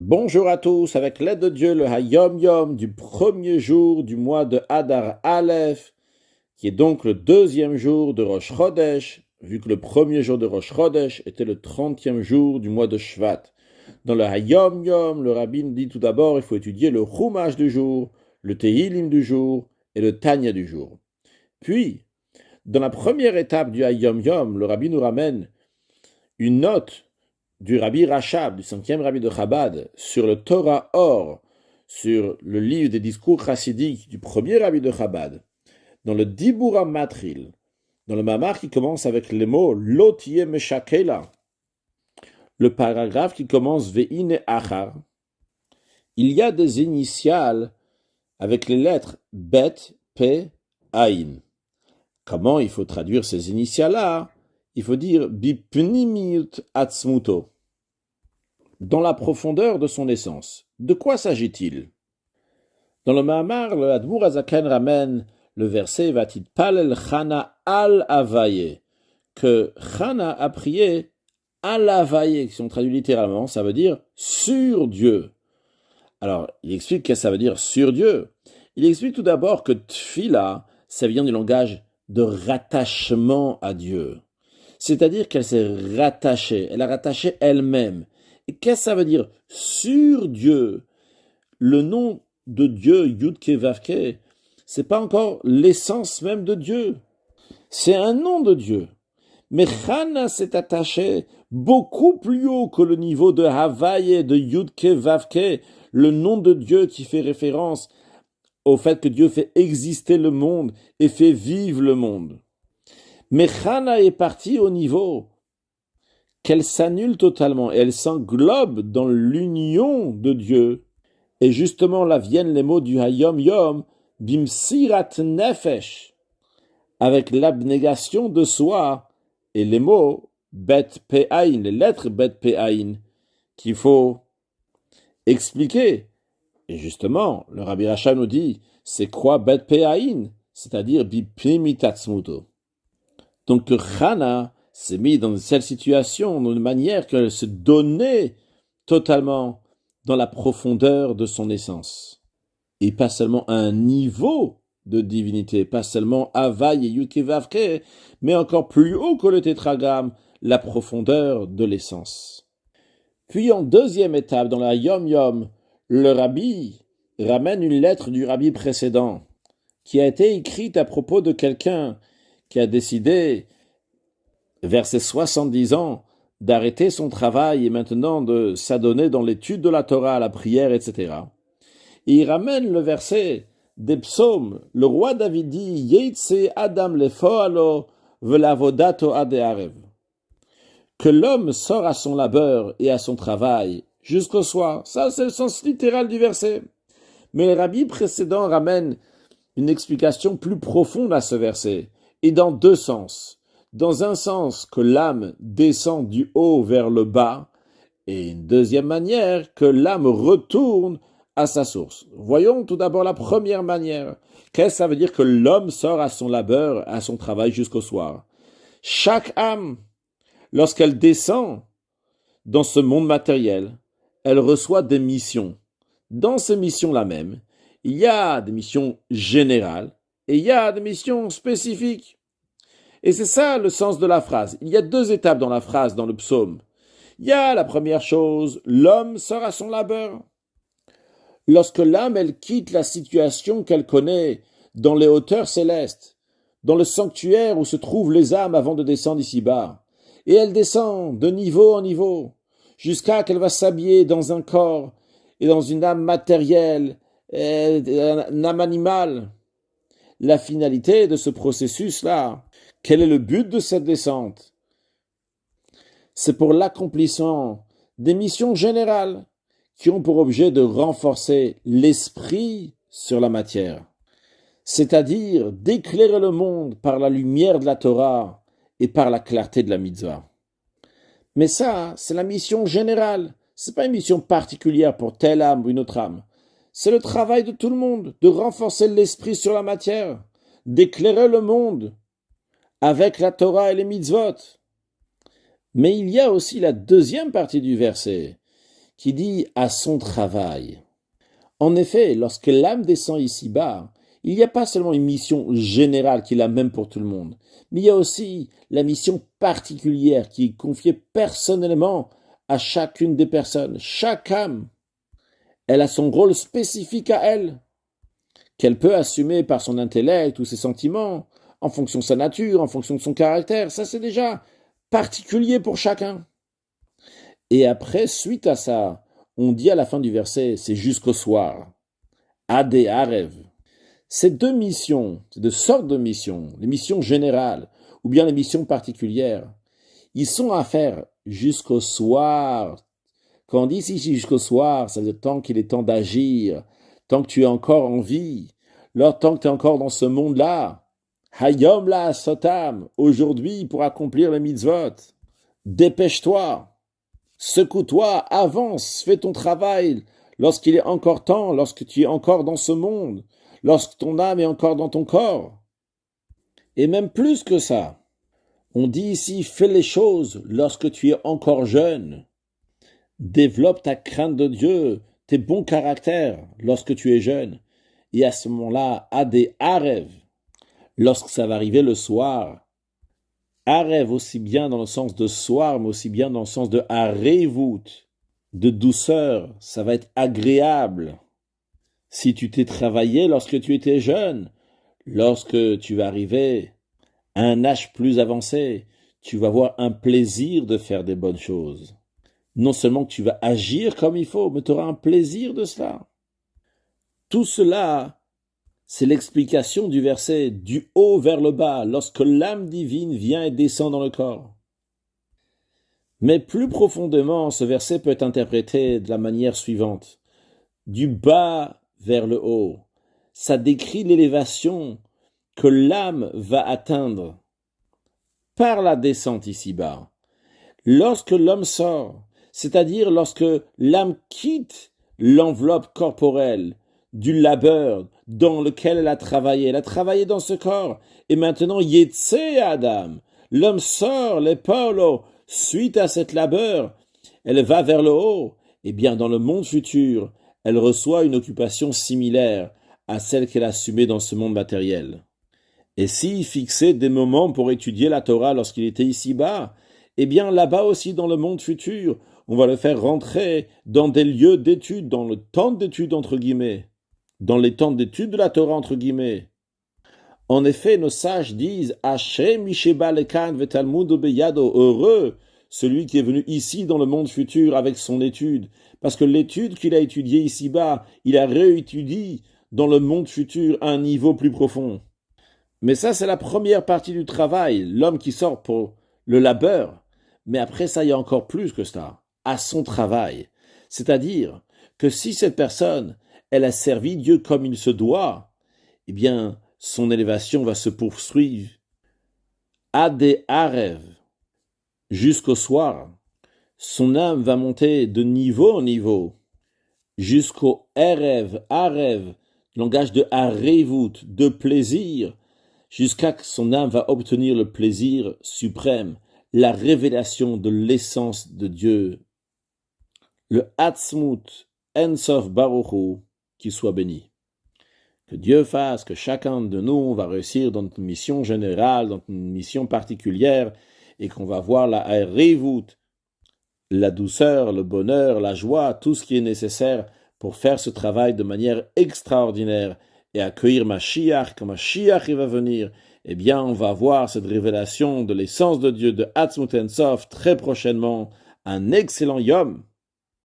Bonjour à tous, avec l'aide de Dieu, le Hayom Yom du premier jour du mois de Adar Aleph, qui est donc le deuxième jour de Rosh Chodesh, vu que le premier jour de Rosh Chodesh était le 30e jour du mois de Shvat. Dans le Hayom Yom, le rabbin dit tout d'abord, il faut étudier le Chumash du jour, le Tehillim du jour et le Tanya du jour. Puis, dans la première étape du Hayom Yom, le rabbin nous ramène une note du Rabbi Rachab, du 5e Rabbi de Chabad, sur le Torah Or, sur le livre des discours chassidiques du premier Rabbi de Chabad, dans le Dibura Matril, dans le Mamar qui commence avec les mots Lotie Meshakela, le paragraphe qui commence Ve'ine Achar, il y a des initiales avec les lettres Bet, Pe, Ain. Comment il faut traduire ces initiales-là? Il faut dire Bipnimiut Atzmuto, dans la profondeur de son essence. De quoi s'agit-il? Dans le Mahamar, le Admour Azaken ramène le verset Vatit Palel Chana al Avaye, que Chana a prié al Avaye, qui sont traduits littéralement, ça veut dire sur Dieu. Alors, il explique que ça veut dire sur Dieu. Il explique tout d'abord que Tfila, ça vient du langage de rattachement à Dieu. C'est-à-dire qu'elle s'est rattachée, elle a rattaché elle-même. Et qu'est-ce que ça veut dire? Sur Dieu. Le nom de Dieu, Yud-Ke Vav-Ke, c'est pas encore l'essence même de Dieu. C'est un nom de Dieu. Mais Chana s'est attaché beaucoup plus haut que le niveau de Havaye, de Yud-Ke Vav-Ke, le nom de Dieu qui fait référence au fait que Dieu fait exister le monde et fait vivre le monde. Mais Chana est partie au niveau qu'elle s'annule totalement et elle s'englobe dans l'union de Dieu. Et justement, là viennent les mots du Hayom Yom, Bimsirat Nefesh, avec l'abnégation de soi, et les mots Bet Pe'ain, les lettres Bet Pe'ain, qu'il faut expliquer. Et justement, le Rabbi Rachab nous dit, c'est quoi Bet Pe'ain? C'est-à-dire Bipimitatsmuto. Donc que Chana s'est mis dans cette situation, d'une manière qu'elle se donnait totalement dans la profondeur de son essence. Et pas seulement à un niveau de divinité, pas seulement Havaï et Yud-Ke Vav-Ke, mais encore plus haut que le tétragramme, la profondeur de l'essence. Puis en deuxième étape, dans la Yom Yom, le rabbi ramène une lettre du rabbi précédent, qui a été écrite à propos de quelqu'un qui a décidé, vers ses 70 ans, d'arrêter son travail et maintenant de s'adonner dans l'étude de la Torah, la prière, etc. Et il ramène le verset des psaumes. Le roi David dit « Yeitse Adam lefoalo velavodato adearev » que l'homme sort à son labeur et à son travail jusqu'au soir. Ça, c'est le sens littéral du verset. Mais le rabbi précédent ramène une explication plus profonde à ce verset, et dans deux sens. Dans un sens que l'âme descend du haut vers le bas, et une deuxième manière que l'âme retourne à sa source. Voyons tout d'abord la première manière. Qu'est-ce que ça veut dire que l'homme sort à son labeur, à son travail jusqu'au soir? Chaque âme, lorsqu'elle descend dans ce monde matériel, elle reçoit des missions. Dans ces missions-là même, il y a des missions générales et il y a des missions spécifiques. Et c'est ça le sens de la phrase. Il y a deux étapes dans la phrase, dans le psaume. Il y a la première chose, l'homme sort à son labeur. Lorsque l'âme, elle quitte la situation qu'elle connaît dans les hauteurs célestes, dans le sanctuaire où se trouvent les âmes avant de descendre ici-bas, et elle descend de niveau en niveau, jusqu'à qu'elle va s'habiller dans un corps et dans une âme matérielle, une âme animale. La finalité de ce processus-là, quel est le but de cette descente? C'est pour l'accomplissement des missions générales qui ont pour objet de renforcer l'esprit sur la matière, c'est-à-dire d'éclairer le monde par la lumière de la Torah et par la clarté de la mitzvah. Mais ça, c'est la mission générale, c'est pas une mission particulière pour telle âme ou une autre âme. C'est le travail de tout le monde, de renforcer l'esprit sur la matière, d'éclairer le monde avec la Torah et les mitzvot. Mais il y a aussi la deuxième partie du verset, qui dit « à son travail ». En effet, lorsque l'âme descend ici-bas, il n'y a pas seulement une mission générale qui est la même pour tout le monde, mais il y a aussi la mission particulière qui est confiée personnellement à chacune des personnes. Chaque âme, elle a son rôle spécifique à elle, qu'elle peut assumer par son intellect ou ses sentiments, en fonction de sa nature, en fonction de son caractère. Ça, c'est déjà particulier pour chacun. Et après, suite à ça, on dit à la fin du verset, c'est jusqu'au soir. Adé Arev. Ces deux missions, ces deux sortes de missions, les missions générales ou bien les missions particulières, ils sont à faire jusqu'au soir. Quand on dit ici jusqu'au soir, ça veut dire tant qu'il est temps d'agir, tant que tu es encore en vie, tant que tu es encore dans ce monde-là. Hayom la sotam, aujourd'hui pour accomplir les mitzvot. Dépêche-toi. Secoue-toi, avance, fais ton travail lorsqu'il est encore temps, lorsque tu es encore dans ce monde, lorsque ton âme est encore dans ton corps. Et même plus que ça, on dit ici, fais les choses lorsque tu es encore jeune. Développe ta crainte de Dieu, tes bons caractères lorsque tu es jeune. Et à ce moment-là, à des Arev, lorsque ça va arriver le soir, Arev aussi bien dans le sens de soir, mais aussi bien dans le sens de Arevut, de douceur, ça va être agréable. Si tu t'es travaillé lorsque tu étais jeune, lorsque tu vas arriver à un âge plus avancé, tu vas avoir un plaisir de faire des bonnes choses. Non seulement que tu vas agir comme il faut, mais tu auras un plaisir de cela. Tout cela, c'est l'explication du verset du haut vers le bas, lorsque l'âme divine vient et descend dans le corps. Mais plus profondément, ce verset peut être interprété de la manière suivante. Du bas vers le haut, ça décrit l'élévation que l'âme va atteindre par la descente ici-bas. Lorsque l'homme sort, c'est-à-dire lorsque l'âme quitte l'enveloppe corporelle du labeur dans lequel elle a travaillé dans ce corps, et maintenant Yetse Adam, l'homme sort l'épaule suite à cette labeur, elle va vers le haut, et bien dans le monde futur, elle reçoit une occupation similaire à celle qu'elle a assumée dans ce monde matériel. Et s'il fixait des moments pour étudier la Torah lorsqu'il était ici-bas, eh bien là-bas aussi dans le monde futur, on va le faire rentrer dans des lieux d'études, dans le temps d'études entre guillemets, dans les temps d'études de la Torah entre guillemets. En effet, nos sages disent Hashem Misheba Lekan Vetalmud Beyado, heureux celui qui est venu ici dans le monde futur avec son étude, parce que l'étude qu'il a étudiée ici-bas, il a réétudié dans le monde futur à un niveau plus profond. Mais ça, c'est la première partie du travail, l'homme qui sort pour le labeur. Mais après ça, il y a encore plus que ça, à son travail. C'est-à-dire que si cette personne, elle a servi Dieu comme il se doit, eh bien, son élévation va se poursuivre à des Arev jusqu'au soir. Son âme va monter de niveau en niveau jusqu'au Arev, langage de Arevut, de plaisir, jusqu'à ce que son âme va obtenir le plaisir suprême, la révélation de l'essence de Dieu, le Atzmut Ensof Baruchu, qui soit béni. Que Dieu fasse que chacun de nous va réussir dans une mission générale, dans une mission particulière, et qu'on va voir la Arevut, la douceur, le bonheur, la joie, tout ce qui est nécessaire pour faire ce travail de manière extraordinaire et accueillir Mashiach, quand Mashiach il va venir, eh bien on va voir cette révélation de l'essence de Dieu, de Atzmut Ensof, très prochainement. Un excellent Yom.